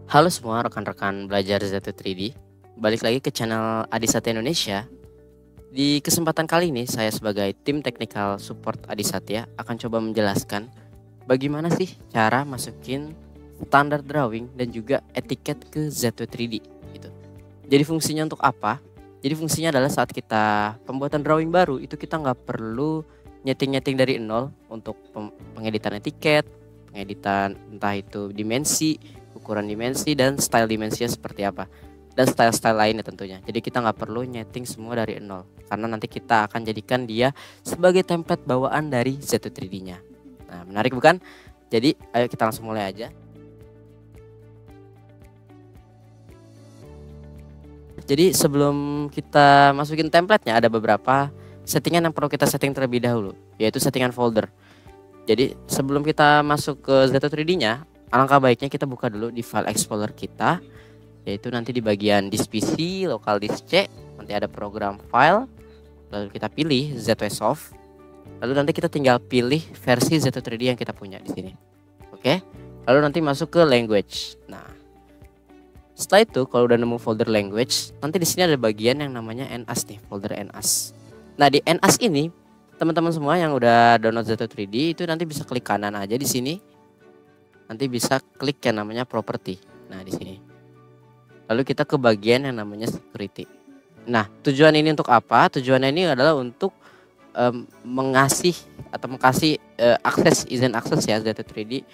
Halo semua rekan-rekan belajar Z3D. Balik lagi ke channel Adisatya Indonesia. Di kesempatan kali ini saya sebagai tim technical support Adisatya akan coba menjelaskan bagaimana sih cara masukin standar drawing dan juga etiket ke Z3D gitu. Jadi fungsinya untuk apa? Jadi fungsinya adalah saat kita pembuatan drawing baru itu kita nggak perlu nyeting-nyeting dari nol untuk pengeditan etiket, pengeditan entah itu dimensi, ukuran dimensi, dan style dimensinya seperti apa, dan style-style lainnya tentunya. Jadi kita nggak perlu nyeting semua dari nol karena nanti kita akan jadikan dia sebagai template bawaan dari Z3D-nya. Nah, menarik bukan? Jadi ayo kita langsung mulai aja. Jadi sebelum kita masukin template-nya ada beberapa settingan yang perlu kita setting terlebih dahulu, yaitu settingan folder. Jadi sebelum kita masuk ke Z3D-nya, alangkah baiknya kita buka dulu di file explorer kita, yaitu nanti di bagian disk PC, local disk C, nanti ada program file, lalu kita pilih ZWSoft, lalu nanti kita tinggal pilih versi Z3D yang kita punya di sini. Oke, lalu nanti masuk ke language. Nah, setelah itu kalau udah nemu folder language, nanti di sini ada bagian yang namanya NAS nih, folder NAS. Nah, di NAS ini teman-teman semua yang udah download Z3D itu nanti bisa klik kanan aja di sini. Nanti bisa klik yang namanya property. Nah, di sini. Lalu kita ke bagian yang namanya security. Nah, tujuan ini untuk apa? Tujuannya ini adalah untuk mengasih akses, izin akses ya, Z3D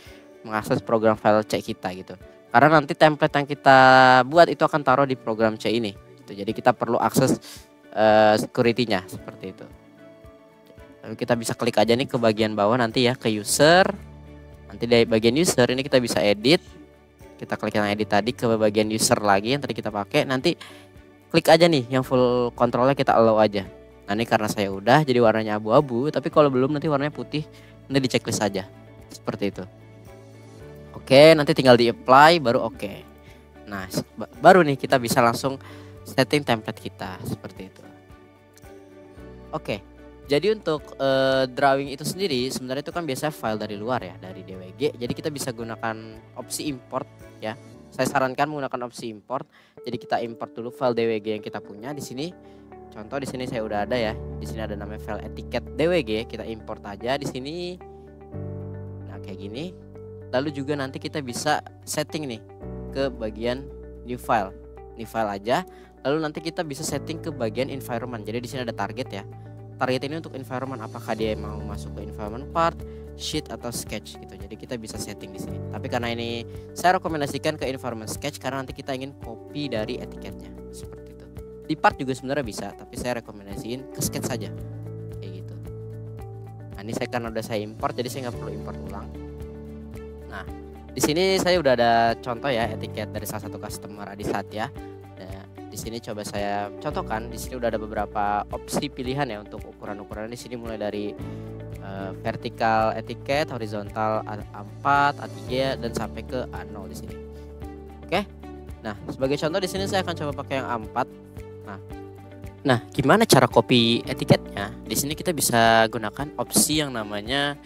mengakses program file C kita gitu. Karena nanti template yang kita buat itu akan taruh di program C ini gitu. Jadi kita perlu akses security-nya seperti itu. Lalu kita bisa klik aja nih ke bagian bawah nanti ya, ke user. Nanti dari bagian user ini kita bisa edit. Kita klik yang edit tadi, ke bagian user lagi yang tadi kita pakai. Nanti klik aja nih yang full controlnya kita allow aja. Nah, ini karena saya udah jadi warnanya abu-abu, tapi kalau belum nanti warnanya putih. Nanti di checklist aja. Seperti itu. Oke, nanti tinggal di apply baru oke. Nah, baru nih kita bisa langsung setting template kita seperti itu. Oke. Jadi untuk drawing itu sendiri sebenarnya itu kan biasa file dari luar ya, dari DWG. Jadi kita bisa gunakan opsi import ya. Saya sarankan menggunakan opsi import. Jadi kita import dulu file DWG yang kita punya di sini. Contoh di sini saya udah ada ya. Di sini ada namanya file etiket DWG, kita import aja di sini. Nah, kayak gini. Lalu juga nanti kita bisa setting nih ke bagian new file. New file aja. Lalu nanti kita bisa setting ke bagian environment. Jadi di sini ada target ya. Target ini untuk environment, apakah dia mau masuk ke environment part, sheet atau sketch gitu. Jadi kita bisa setting di sini. Tapi karena ini saya rekomendasikan ke environment sketch karena nanti kita ingin copy dari etiketnya seperti itu. Di part juga sebenarnya bisa, tapi saya rekomendasiin ke sketch saja. Kayak gitu. Nah, ini saya karena udah saya import jadi saya nggak perlu import ulang. Nah, di sini saya udah ada contoh ya etiket dari salah satu customer Adisatya. Di sini coba saya contohkan. Di sini udah ada beberapa opsi pilihan ya untuk ukuran-ukuran. Di sini mulai dari vertikal etiket, horizontal A4, A3 dan sampai ke A0 di sini. Oke. Nah, sebagai contoh di sini saya akan coba pakai yang A4. Nah, gimana cara copy etiketnya? Di sini kita bisa gunakan opsi yang namanya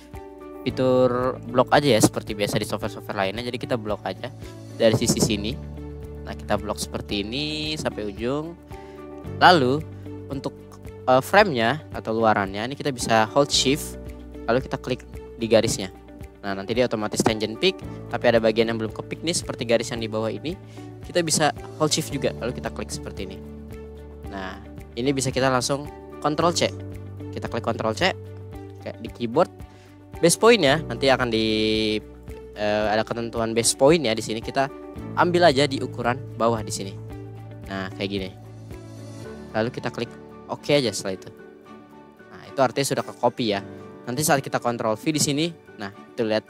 fitur blok aja ya, seperti biasa di software-software lainnya. Jadi kita blok aja dari sisi sini. Nah, kita blok seperti ini sampai ujung. Lalu untuk frame-nya atau luarannya ini kita bisa hold shift, lalu kita klik di garisnya. Nah, nanti dia otomatis tangent pick, tapi ada bagian yang belum ke-pick nih seperti garis yang di bawah ini. Kita bisa hold shift juga, lalu kita klik seperti ini. Nah, ini bisa kita langsung Ctrl C. Kita klik Ctrl C kayak di keyboard. Base point-nya nanti akan ada ketentuan base point ya di sini, kita ambil aja di ukuran bawah di sini. Nah, kayak gini. Lalu kita klik OK aja setelah itu. Nah, itu artinya sudah ke copy ya. Nanti saat kita Ctrl V di sini, nah, itu lihat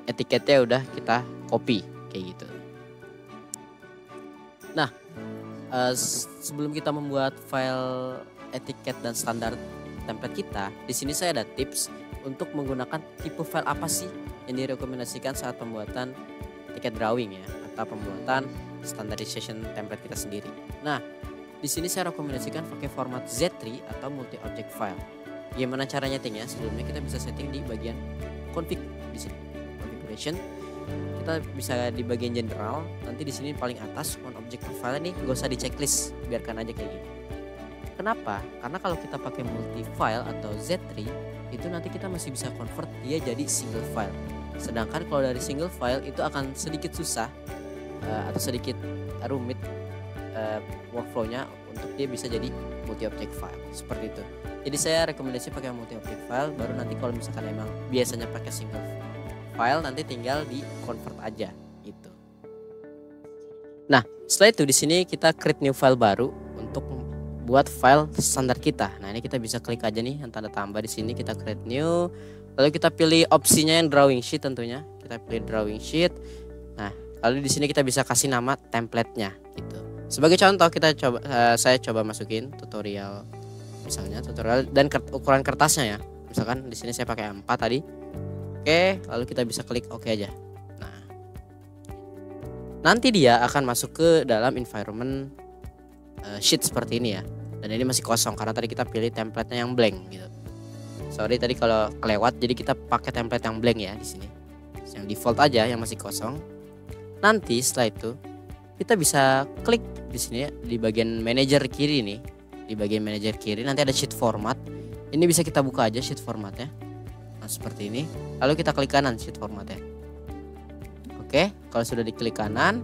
etiketnya udah kita copy kayak gitu. Nah, sebelum kita membuat file etiket dan standar template kita, di sini saya ada tips untuk menggunakan tipe file apa sih yang direkomendasikan saat pembuatan tiket drawing ya, atau pembuatan standardization template kita sendiri. Nah, di sini saya rekomendasikan pakai format Z3 atau multi object file. Gimana caranya settingnya? Sebelumnya kita bisa setting di bagian config di sini, configuration. kita bisa di bagian general. Nanti di sini paling atas one object profile nih gak usah di checklist, biarkan aja kayak gini. Kenapa? Karena kalau kita pakai multi file atau Z3 itu nanti kita masih bisa convert dia jadi single file. Sedangkan kalau dari single file itu akan sedikit susah atau sedikit rumit workflow-nya untuk dia bisa jadi multi object file seperti itu. Jadi saya rekomendasi pakai multi object file, baru nanti kalau misalkan emang biasanya pakai single file nanti tinggal di convert aja gitu. Nah, setelah itu di sini kita create new file baru untuk buat file standar kita. Nah, ini kita bisa klik aja nih yang tanda tambah di sini, kita create new. Lalu kita pilih opsinya yang drawing sheet tentunya. Kita pilih drawing sheet. Nah, lalu di sini kita bisa kasih nama template-nya gitu. Sebagai contoh saya coba masukin tutorial, misalnya tutorial dan ukuran kertasnya ya. Misalkan di sini saya pakai 4 tadi. Oke, lalu kita bisa klik oke aja. Nah, nanti dia akan masuk ke dalam environment sheet seperti ini ya. Dan ini masih kosong karena tadi kita pilih template-nya yang blank gitu. Sorry tadi kalau kelewat, jadi kita pakai template yang blank ya di sini. Yang default aja yang masih kosong. Nanti setelah itu kita bisa klik di sini ya, di bagian manager kiri nih. Di bagian manager kiri nanti ada sheet format. Ini bisa kita buka aja sheet formatnya. Nah, seperti ini. Lalu kita klik kanan sheet formatnya. Oke, kalau sudah diklik kanan,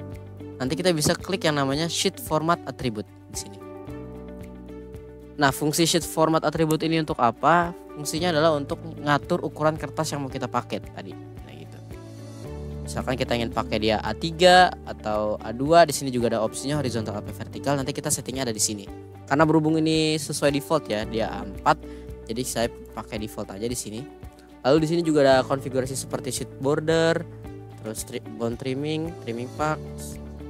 nanti kita bisa klik yang namanya sheet format attribute di sini. Nah, fungsi sheet format attribute ini untuk apa? Fungsinya adalah untuk ngatur ukuran kertas yang mau kita pakai tadi. Nah, gitu. Misalkan kita ingin pakai dia A3 atau A2, di sini juga ada opsinya horizontal atau vertikal. Nanti kita settingnya ada di sini. Karena berhubung ini sesuai default ya, dia A4, jadi saya pakai default aja di sini. Lalu di sini juga ada konfigurasi seperti sheet border, terus bone trimming, trimming path,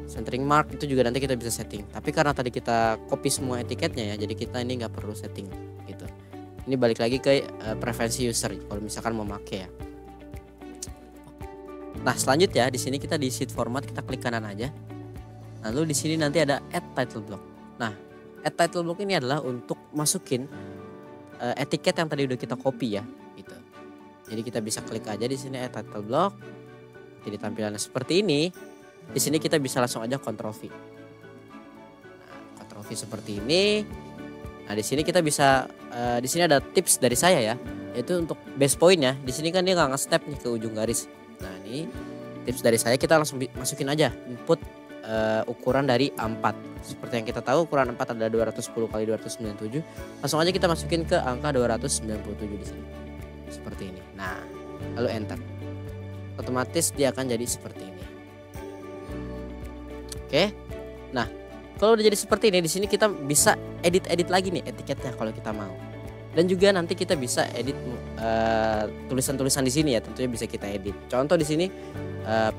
centering mark, itu juga nanti kita bisa setting. Tapi karena tadi kita copy semua etiketnya ya, jadi kita ini nggak perlu setting gitu. Ini balik lagi ke preferensi user kalau misalkan mau pakai ya. Nah, selanjutnya di sini kita di sheet format, kita klik kanan aja. Lalu di sini nanti ada add title block. Nah, add title block ini adalah untuk masukin etiket yang tadi udah kita copy ya gitu. Jadi kita bisa klik aja di sini add title block. Jadi tampilannya seperti ini. Di sini kita bisa langsung aja Ctrl V. Nah, Ctrl V seperti ini. Nah, di sini kita bisa di sini ada tips dari saya ya, yaitu untuk base point ya. Di sini kan dia nggak nge-snap nih ke ujung garis. Nah, ini tips dari saya, kita langsung masukin aja input ukuran dari A4. Seperti yang kita tahu ukuran A4 ada 210 kali 297. Langsung aja kita masukin ke angka 297 di sini. Seperti ini. Nah, lalu enter. Otomatis dia akan jadi seperti ini. Oke. Nah, kalau udah jadi seperti ini, di sini kita bisa edit lagi nih etiketnya kalau kita mau. Dan juga nanti kita bisa edit tulisan-tulisan di sini ya, tentunya bisa kita edit. Contoh di sini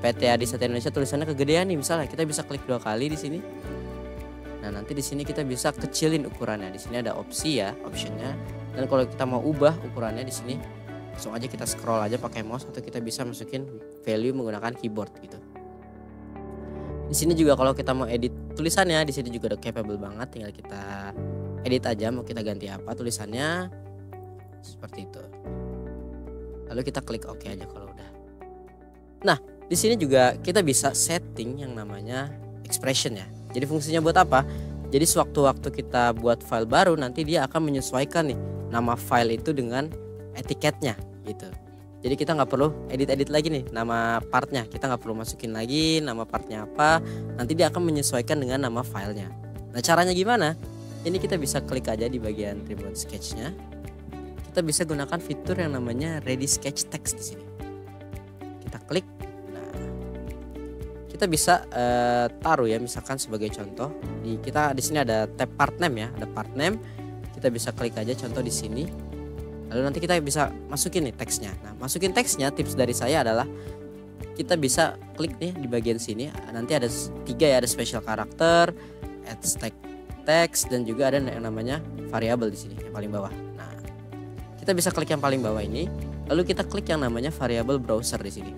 PT Adi Satya Indonesia tulisannya kegedean nih, misalnya kita bisa klik 2 kali di sini. Nah, nanti di sini kita bisa kecilin ukurannya. Di sini ada opsi ya, optionnya. Dan kalau kita mau ubah ukurannya di sini, langsung aja kita scroll aja pakai mouse, atau kita bisa masukin value menggunakan keyboard gitu. Di sini juga kalau kita mau edit tulisannya, di sini juga udah capable banget, tinggal kita edit aja mau kita ganti apa tulisannya. Seperti itu. Lalu kita klik OK aja kalau udah. Nah, di sini juga kita bisa setting yang namanya expression ya. Jadi fungsinya buat apa? Jadi sewaktu-waktu kita buat file baru, nanti dia akan menyesuaikan nih nama file itu dengan etiketnya gitu. Jadi kita nggak perlu edit lagi nih nama partnya, kita nggak perlu masukin lagi nama partnya apa, nanti dia akan menyesuaikan dengan nama filenya. Nah, caranya gimana? Ini kita bisa klik aja di bagian remote sketchnya. Kita bisa gunakan fitur yang namanya ready sketch text di sini. Kita klik. Nah, kita bisa taruh ya, misalkan sebagai contoh kita di sini ada tab part name ya, ada part name. Kita bisa klik aja contoh di sini. Lalu nanti kita bisa masukin nih teksnya. Nah, masukin teksnya, tips dari saya adalah kita bisa klik nih di bagian sini. Nanti ada 3 ya, ada special character, add stack text, dan juga ada yang namanya variable di sini yang paling bawah. Nah, kita bisa klik yang paling bawah ini. Lalu kita klik yang namanya variable browser di sini.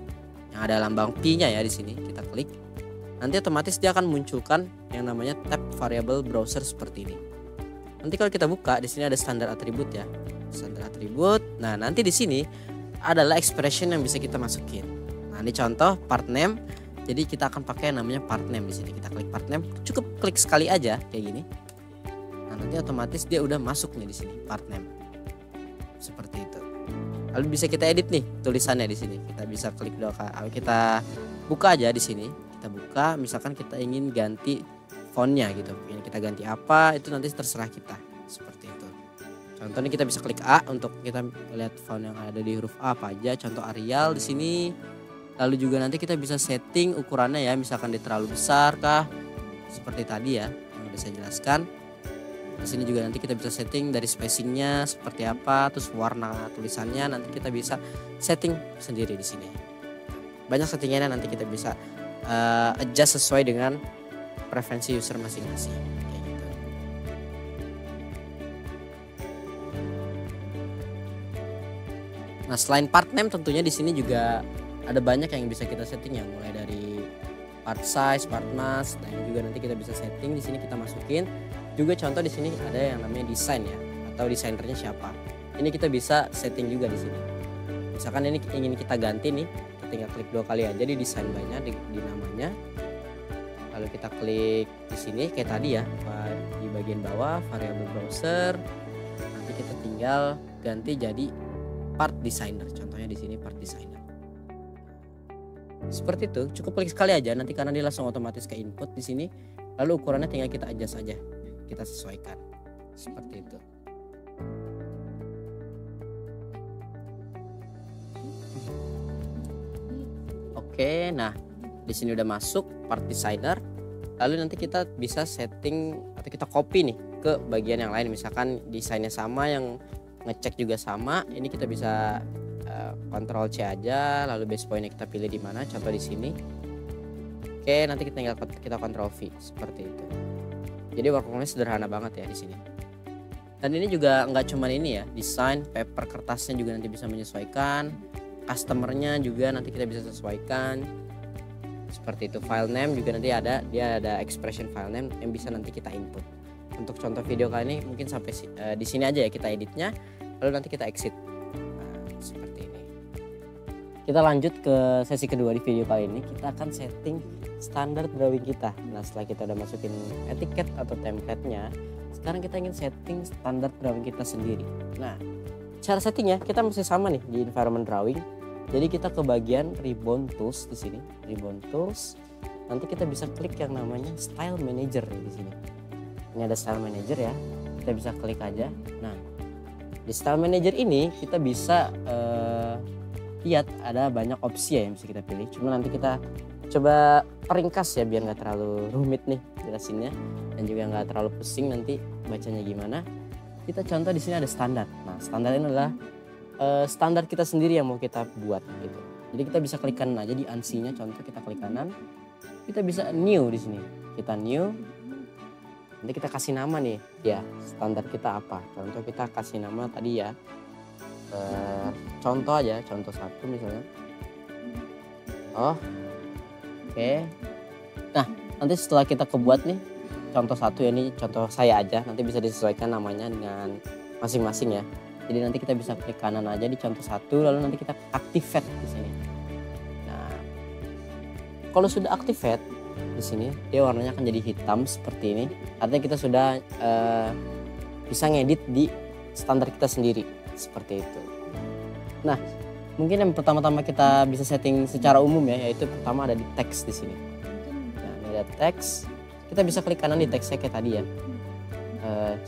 Yang ada lambang P-nya ya di sini. Kita klik. Nanti otomatis dia akan munculkan yang namanya tab variable browser seperti ini. Nanti kalau kita buka di sini ada standar atribut ya. Standar atribut. Nah, nanti di sini adalah expression yang bisa kita masukin. Nah, ini contoh part name. Jadi kita akan pakai yang namanya part name di sini. Kita klik part name, cukup klik sekali aja kayak gini. Nah, nanti otomatis dia udah masuk nih di sini part name. Seperti itu. Lalu bisa kita edit nih tulisannya di sini. Kita bisa klik kita buka aja di sini. Kita buka, misalkan kita ingin ganti fontnya gitu. Ini kita ganti apa, itu nanti terserah kita. Seperti itu. Contohnya kita bisa klik A untuk kita lihat font yang ada di huruf A apa aja. Contoh Arial di sini. Lalu juga nanti kita bisa setting ukurannya ya, misalkan dia terlalu besar kah, seperti tadi ya yang udah saya jelaskan. Di sini juga nanti kita bisa setting dari spacingnya seperti apa, terus warna tulisannya nanti kita bisa setting sendiri di sini. Banyak settingannya, nanti kita bisa adjust sesuai dengan preferensi user masing-masing. Kayak gitu. Nah, selain part name tentunya di sini juga ada banyak yang bisa kita setting ya, mulai dari part size, part mask, nah ini juga nanti kita bisa setting di sini, kita masukin. Juga contoh di sini ada yang namanya desain ya, atau desainernya siapa. Ini kita bisa setting juga di sini. Misalkan ini ingin kita ganti nih, kita tinggal klik 2 kali aja di desain banyak di namanya. Lalu kita klik di sini kayak tadi ya, di bagian bawah variabel browser. Nanti kita tinggal ganti jadi part designer. Contohnya di sini part designer. Seperti itu, cukup klik sekali aja nanti karena dia langsung otomatis ke input di sini. Lalu ukurannya tinggal kita adjust saja, kita sesuaikan. Seperti itu. Oke, nah di sini udah masuk part designer. Lalu nanti kita bisa setting atau kita copy nih ke bagian yang lain. Misalkan desainnya sama, yang ngecek juga sama. Ini kita bisa Ctrl C aja, lalu base pointnya kita pilih di mana, contoh di sini. Oke, nanti kita tinggal kita Ctrl V seperti itu. Jadi workflow-nya sederhana banget ya di sini. Dan ini juga nggak cuma ini ya, desain paper kertasnya juga nanti bisa menyesuaikan, customernya juga nanti kita bisa sesuaikan. Seperti itu. File name juga nanti dia ada expression file name yang bisa nanti kita input. Untuk contoh video kali ini mungkin sampai di sini aja ya kita editnya, lalu nanti kita exit. Seperti ini. Kita lanjut ke sesi kedua di video kali ini. Kita akan setting standar drawing kita. Nah, setelah kita udah masukin etiket atau template-nya, sekarang kita ingin setting standar drawing kita sendiri. Nah, cara settingnya kita masih sama nih di environment drawing. Jadi kita ke bagian ribbon tools di sini, ribbon tools. Nanti kita bisa klik yang namanya style manager di sini. Ini ada style manager ya. Kita bisa klik aja. Nah, di style manager ini kita bisa lihat ada banyak opsi ya yang bisa kita pilih. Cuma nanti kita coba peringkas ya biar nggak terlalu rumit nih jelasinnya dan juga nggak terlalu pusing nanti bacanya gimana. Kita contoh di sini ada standar. Nah, standar ini adalah standar kita sendiri yang mau kita buat gitu. Jadi kita bisa klik kanan aja di ANSI-nya. Contoh kita klik kanan, kita bisa new di sini. Kita new. Nanti kita kasih nama nih, ya standar kita apa. Contoh kita kasih nama tadi ya. Contoh aja, contoh 1 misalnya. Oke. Nah, nanti setelah kita kebuat nih contoh 1 ya, ini contoh saya aja. Nanti bisa disesuaikan namanya dengan masing-masing ya. Jadi nanti kita bisa klik kanan aja di contoh 1, lalu nanti kita activate di sini. Nah, kalau sudah activate di sini, dia warnanya akan jadi hitam seperti ini. Artinya kita sudah bisa ngedit di standar kita sendiri seperti itu. Nah, mungkin yang pertama-tama kita bisa setting secara umum ya, yaitu pertama ada di teks di sini. Nah, ini ada teks. Kita bisa klik kanan di teksnya kayak tadi ya.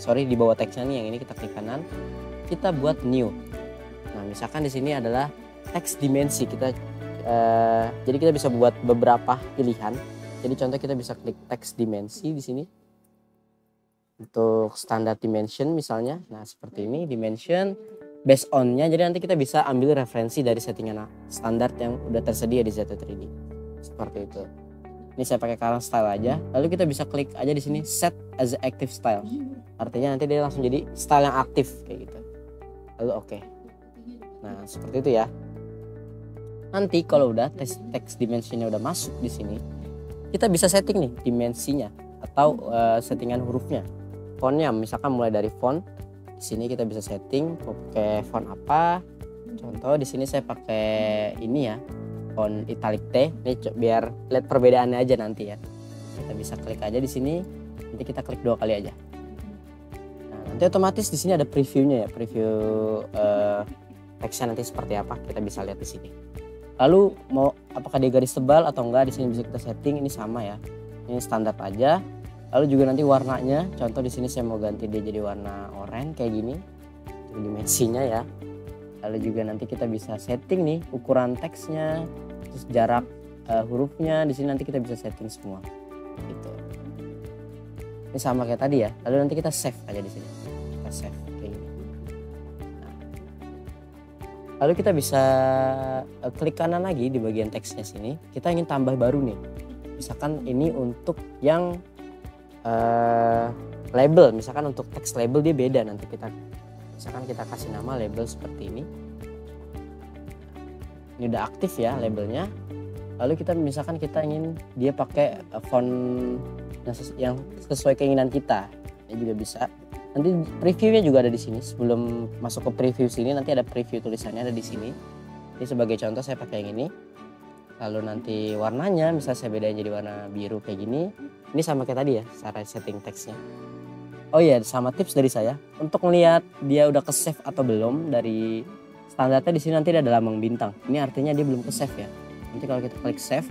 Di bawah teksnya nih yang ini kita klik kanan. Kita buat new. Nah, misalkan di sini adalah teks dimensi kita. Jadi kita bisa buat beberapa pilihan. Jadi contoh kita bisa klik teks dimensi di sini. Untuk standar dimension misalnya. Nah, seperti ini dimension based on-nya. Jadi nanti kita bisa ambil referensi dari settingan standar yang udah tersedia di ZT3D. Seperti itu. Ini saya pakai current style aja. Lalu kita bisa klik aja di sini set as active style. Artinya nanti dia langsung jadi style yang aktif kayak gitu. Lalu oke. Nah, seperti itu ya. Nanti kalau udah text dimensinya udah masuk di sini, kita bisa setting nih dimensinya atau settingan hurufnya. Fontnya misalkan mulai dari font. Di sini kita bisa setting mau pakai font apa. Contoh di sini saya pakai ini ya. font italic T. Ini biar lihat perbedaannya aja nanti ya. Kita bisa klik aja di sini. Nanti kita klik 2 kali aja. Nah, nanti otomatis di sini ada previewnya ya, preview teksnya nanti seperti apa kita bisa lihat di sini. Lalu mau apakah dia garis tebal atau enggak, di sini bisa kita setting. Ini sama ya. Ini standar aja. Lalu juga nanti warnanya, contoh di sini saya mau ganti dia jadi warna oranye kayak gini. Untuk dimensinya ya. Lalu juga nanti kita bisa setting nih ukuran teksnya, terus jarak hurufnya. Di sini nanti kita bisa setting semua. Gitu. Ini sama kayak tadi ya. Lalu nanti kita save aja di sini. Kita save kayak gini. Nah. Lalu kita bisa klik kanan lagi di bagian teksnya sini. Kita ingin tambah baru nih. Misalkan ini untuk yang label, misalkan untuk teks label dia beda, nanti misalkan kita kasih nama label seperti ini. Ini udah aktif ya labelnya. Lalu kita misalkan kita ingin dia pakai font yang sesuai keinginan kita, ini juga bisa. Nanti previewnya juga ada di sini. Sebelum masuk ke preview sini nanti ada preview, tulisannya ada di sini. Ini sebagai contoh saya pakai yang ini. Lalu nanti warnanya misalnya saya bedain jadi warna biru kayak gini. Ini sama kayak tadi ya cara setting teksnya. Oh iya, sama tips dari saya untuk melihat dia udah ke save atau belum. Dari standarnya di sini nanti ada lambang bintang. Ini artinya dia belum ke save ya. Nanti kalau kita klik save,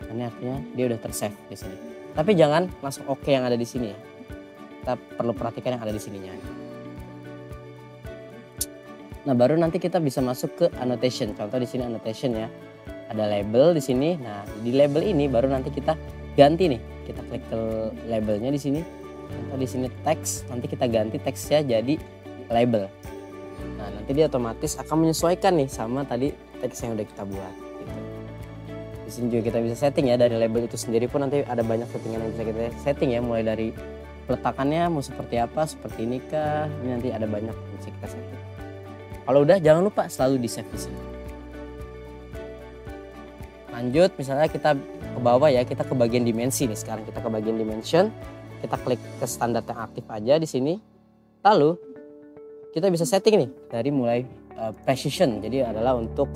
ini artinya dia udah tersave di sini. Tapi jangan langsung oke yang ada di sini ya. Kita perlu perhatikan yang ada di sininya. Nah, baru nanti kita bisa masuk ke annotation. Contoh di sini annotation ya. Ada label di sini. Nah, di label ini baru nanti kita ganti nih. Kita klik ke labelnya di sini. Contoh di sini teks, nanti kita ganti teksnya jadi label. Nah, nanti dia otomatis akan menyesuaikan nih sama tadi teks yang udah kita buat. Gitu. Di sini juga kita bisa setting ya, dari label itu sendiri pun nanti ada banyak settingan yang bisa kita setting ya, mulai dari peletakannya mau seperti apa, seperti ini kah. Ini nanti ada banyak yang bisa kita setting. Kalau udah jangan lupa selalu di save di sini. Lanjut, misalnya kita ke bawah ya, kita ke bagian dimensi nih. Sekarang kita ke bagian dimension, kita klik ke standar yang aktif aja di sini. Lalu kita bisa setting nih dari mulai precision. Jadi adalah untuk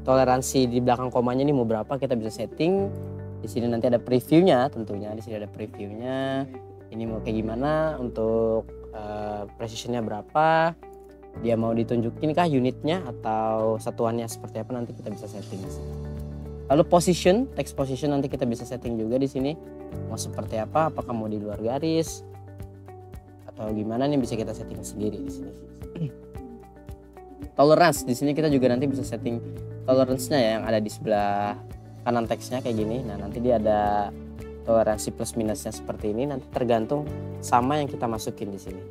toleransi di belakang komanya ini mau berapa, kita bisa setting. Di sini nanti ada previewnya tentunya. Di sini ada previewnya. Ini mau kayak gimana untuk precisionnya berapa. Dia mau ditunjukin kah unitnya atau satuannya seperti apa, nanti kita bisa setting di sini. Lalu position, text position nanti kita bisa setting juga di sini. Mau seperti apa, apakah mau di luar garis atau gimana, nih bisa kita setting sendiri di sini. Tolerance di sini kita juga nanti bisa setting tolerance-nya ya, yang ada di sebelah kanan teksnya kayak gini. Nah, nanti dia ada toleransi plus minusnya seperti ini, nanti tergantung sama yang kita masukin di sini.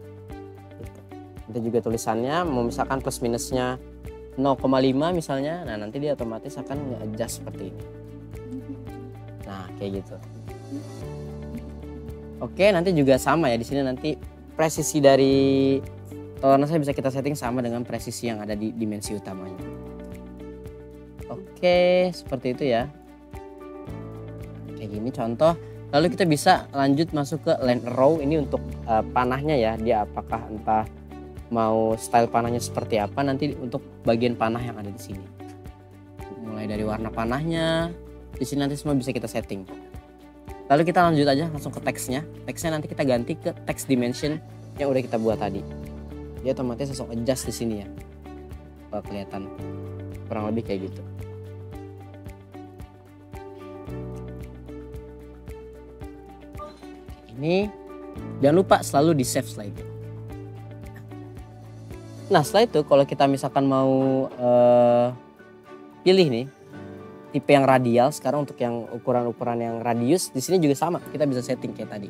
Gitu. Nanti juga tulisannya mau misalkan plus minusnya 0,5 misalnya, nah nanti dia otomatis akan nge-adjust seperti ini. Nah, kayak gitu. Oke, nanti juga sama ya, di sini nanti presisi dari toleransi bisa kita setting sama dengan presisi yang ada di dimensi utamanya. Oke, seperti itu ya. Kayak gini contoh. Lalu kita bisa lanjut masuk ke line row, ini untuk panahnya ya, dia apakah entah mau style panahnya seperti apa, nanti untuk bagian panah yang ada di sini. Mulai dari warna panahnya, di sini nanti semua bisa kita setting. Lalu kita lanjut aja langsung ke teksnya. Teksnya nanti kita ganti ke text dimension yang udah kita buat tadi. Dia otomatis langsung adjust di sini ya. Kalau kelihatan kurang lebih kayak gitu. Ini jangan lupa selalu di save setelah itu. Nah, setelah itu kalau kita misalkan mau pilih nih tipe yang radial, sekarang untuk yang ukuran-ukuran yang radius di sini juga sama, kita bisa setting kayak tadi.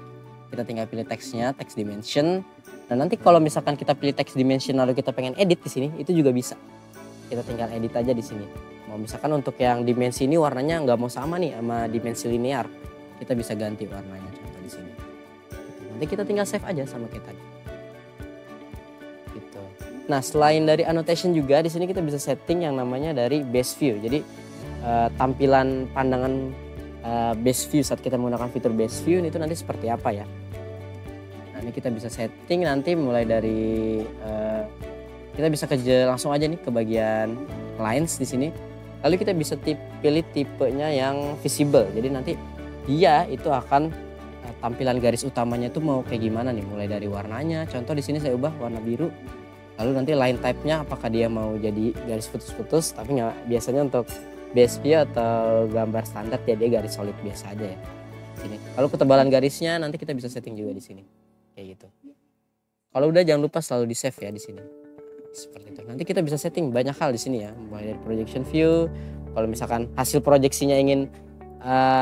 Kita tinggal pilih teksnya, text dimension. Nah, nanti kalau misalkan kita pilih text dimension lalu kita pengen edit di sini, itu juga bisa. Kita tinggal edit aja di sini. Mau misalkan untuk yang dimensi ini warnanya nggak mau sama nih sama dimensi linear, kita bisa ganti warnanya contoh di sini. Nanti kita tinggal save aja sama kayak tadi. Gitu. Nah, selain dari annotation juga di sini kita bisa setting yang namanya dari base view. Jadi tampilan pandangan base view saat kita menggunakan fitur base view itu nanti seperti apa ya. Nah, ini kita bisa setting nanti mulai dari kita bisa langsung aja nih ke bagian lines di sini. Lalu kita bisa pilih tipenya yang visible. Jadi nanti dia itu akan tampilan garis utamanya itu mau kayak gimana nih, mulai dari warnanya. Contoh di sini saya ubah warna biru. Lalu nanti line type-nya apakah dia mau jadi garis putus-putus, tapi nggak, biasanya untuk BSP atau gambar standar ya dia garis solid biasa aja ya. Sini. Lalu ketebalan garisnya nanti kita bisa setting juga di sini. Kayak gitu. Kalau udah jangan lupa selalu di save ya di sini. Seperti itu. Nanti kita bisa setting banyak hal di sini ya, mulai dari projection view. Kalau misalkan hasil proyeksinya ingin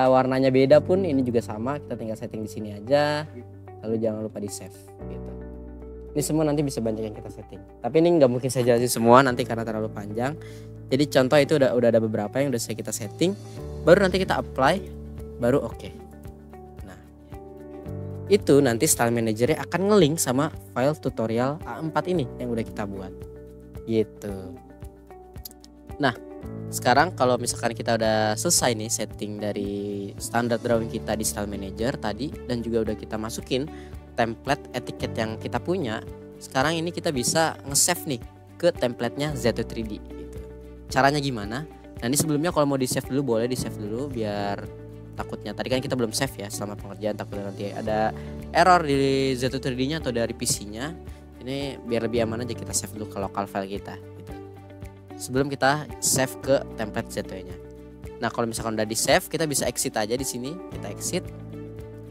warnanya beda pun ini juga sama, kita tinggal setting di sini aja. Lalu jangan lupa di save gitu. Ini semua nanti bisa banyak yang kita setting. Tapi ini nggak mungkin saya jelasin semua nanti karena terlalu panjang. Jadi contoh itu udah ada beberapa yang udah kita setting. Baru nanti kita apply, baru oke. Nah, itu nanti Style Manager akan ngelink sama file tutorial A4 ini yang udah kita buat. Gitu. Nah, sekarang kalau misalkan kita udah selesai nih setting dari standar drawing kita di Style Manager tadi, dan juga udah kita masukin template etiket yang kita punya, sekarang ini kita bisa nge-save nih ke templatenya Z3D gitu. Caranya gimana? Nah, ini sebelumnya kalau mau di-save dulu boleh di-save dulu, biar takutnya tadi kan kita belum save ya selama pengerjaan, takutnya nanti ada error di Z3D-nya atau dari PC-nya. Ini biar lebih aman aja kita save dulu ke local file kita gitu. Sebelum kita save ke template Z2-nya. Nah, kalau misalkan udah di-save, kita bisa exit aja di sini, kita exit.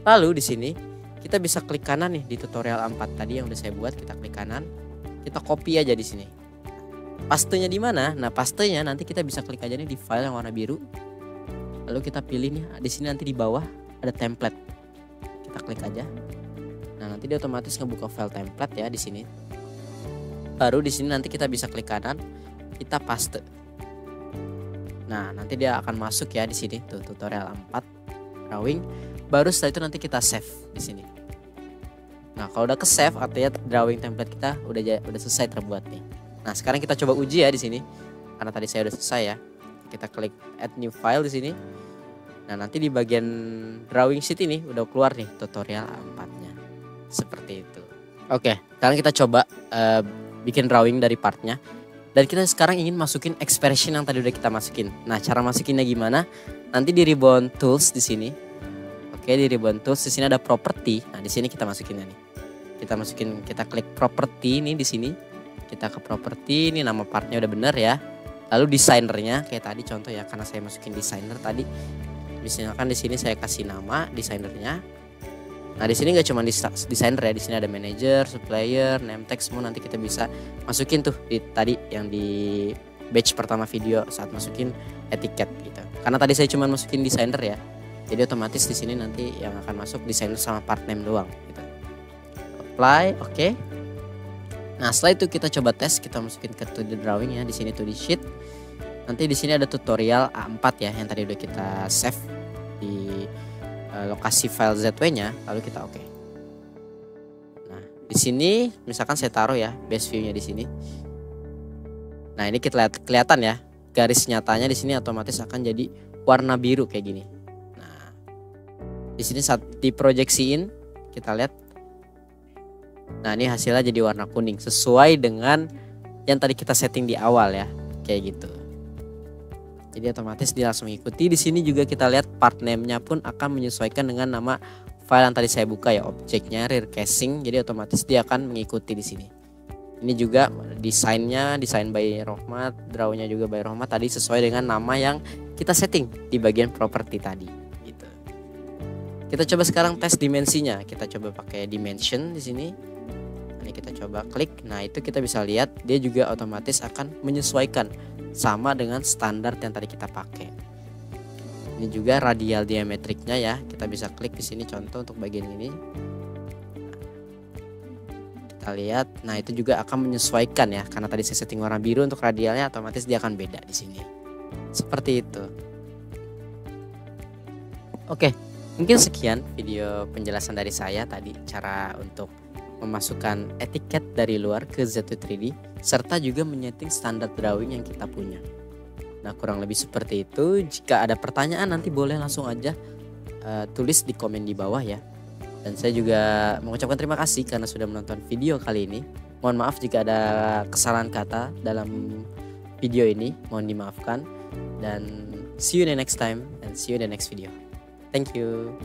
Lalu di sini kita bisa klik kanan nih di tutorial 4 tadi yang udah saya buat, kita klik kanan. Kita copy aja di sini. Pastenya di mana? Nah, pastenya nanti kita bisa klik aja nih di file yang warna biru. Lalu kita pilih nih di sini, nanti di bawah ada template. Kita klik aja. Nah, nanti dia otomatis ngebuka file template ya di sini. Baru di sini nanti kita bisa klik kanan, kita paste. Nah, nanti dia akan masuk ya di sini tuh tutorial 4 drawing. Baru setelah itu nanti kita save di sini. Nah, kalau udah ke save artinya drawing template kita udah selesai terbuat nih. Nah, sekarang kita coba uji ya di sini. Karena tadi saya udah selesai ya. Kita klik add new file di sini. Nah, nanti di bagian drawing sheet ini udah keluar nih tutorial 4-nya. Seperti itu. Oke, sekarang kita coba bikin drawing dari partnya. Dan kita sekarang ingin masukin expression yang tadi udah kita masukin. Nah, cara masukinnya gimana? Nanti di ribbon tools di sini. Oke, di ribbon tools di sini ada property. Nah, di sini kita masukinnya nih. Kita klik property ini di sini. Kita ke property, ini nama partnya udah bener ya. Lalu desainernya kayak tadi contoh ya, karena saya masukin desainer tadi. Misalkan di sini saya kasih nama desainernya. Nah, di sini nggak cuma desainer ya, di sini ada manager, supplier, name tag, semua nanti kita bisa masukin tuh di tadi yang di batch pertama video saat masukin etiket gitu. Karena tadi saya cuma masukin desainer ya. Jadi otomatis di sini nanti yang akan masuk desainer sama part name doang gitu. Apply, oke. Nah, setelah itu kita coba tes, kita masukin ke 2D drawing ya, di sini 2D sheet. Nanti di sini ada tutorial A4 ya yang tadi udah kita save di lokasi file ZW-nya, lalu kita oke. Nah, di sini misalkan saya taruh ya base view-nya di sini. Nah, ini kita lihat kelihatan ya, garis nyatanya di sini otomatis akan jadi warna biru kayak gini. Nah, di sini saat diproyeksiin kita lihat. Nah, ini hasilnya jadi warna kuning sesuai dengan yang tadi kita setting di awal ya, kayak gitu. Jadi otomatis dia langsung mengikuti. Di sini juga kita lihat part name-nya pun akan menyesuaikan dengan nama file yang tadi saya buka ya, objeknya rear casing. Jadi otomatis dia akan mengikuti di sini. Ini juga desainnya, desain by Rohmat, draw-nya juga by Rohmat tadi sesuai dengan nama yang kita setting di bagian property tadi gitu. Kita coba sekarang tes dimensinya. Kita coba pakai dimension di sini. Ini kita coba klik. Nah, itu kita bisa lihat dia juga otomatis akan menyesuaikan sama dengan standar yang tadi kita pakai. Ini juga radial diametriknya ya. Kita bisa klik di sini contoh untuk bagian ini. Kita lihat. Nah, itu juga akan menyesuaikan ya. Karena tadi saya setting warna biru untuk radialnya, otomatis dia akan beda di sini. Seperti itu. Oke, mungkin sekian video penjelasan dari saya tadi cara untuk memasukkan etiket dari luar ke Z3D serta juga menyeting standar drawing yang kita punya. Nah, kurang lebih seperti itu. Jika ada pertanyaan nanti boleh langsung aja tulis di komen di bawah ya. Dan saya juga mengucapkan terima kasih karena sudah menonton video kali ini. Mohon maaf jika ada kesalahan kata dalam video ini, mohon dimaafkan. Dan see you in the next time and see you in the next video. Thank you.